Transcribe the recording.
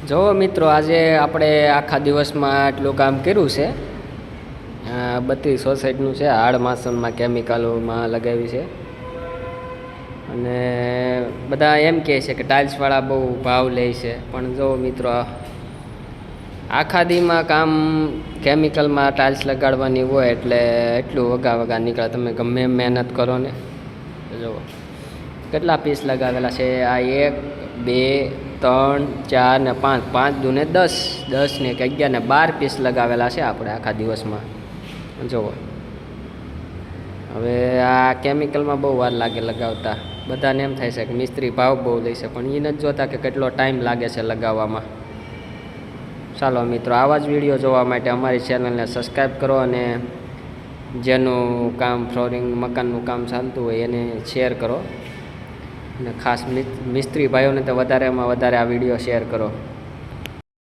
જો મિત્રો આજે આપણે આખા દિવસમાં આટલું કામ કર્યું છે. બધી સોસાયટીનું છે, હાડ માસનમાં કેમિકલોમાં લગાવી છે. અને બધા એમ કહે છે કે ટાઇલ્સવાળા બહુ ભાવ લે છે, પણ જો મિત્રો આખા દીમાં કામ કેમિકલમાં ટાઇલ્સ લગાડવાની હોય એટલે એટલું વગા નીકળે. તમે ગમે એમ મહેનત કરો ને. જુઓ કેટલા પીસ લગાવેલા છે. આ 1 2 3 4 ને 5, 5 દૂને 10, 10 ને 11 ને 12 પીસ લગાવેલા છે આપણે આખા દિવસમાં. જુઓ હવે આ કેમિકલમાં બહુ વાર લાગે લગાવતા. બધાને એમ થાય છે કે મિસ્ત્રી ભાવ બહુ લે છે, પણ એ નથી જોતા કે કેટલો ટાઈમ લાગે છે લગાવવામાં. ચાલો મિત્રો, આવા જ વિડીયો જોવા માટે અમારી ચેનલને સબસ્ક્રાઈબ કરો અને જેનું કામ ફ્લોરિંગ મકાનનું કામ ચાલતું હોય એને શેર કરો. અને ખાસ મિસ્ત્રી ભાઈઓને તો વધારેમાં વધારે આ વિડીયો શેર કરો.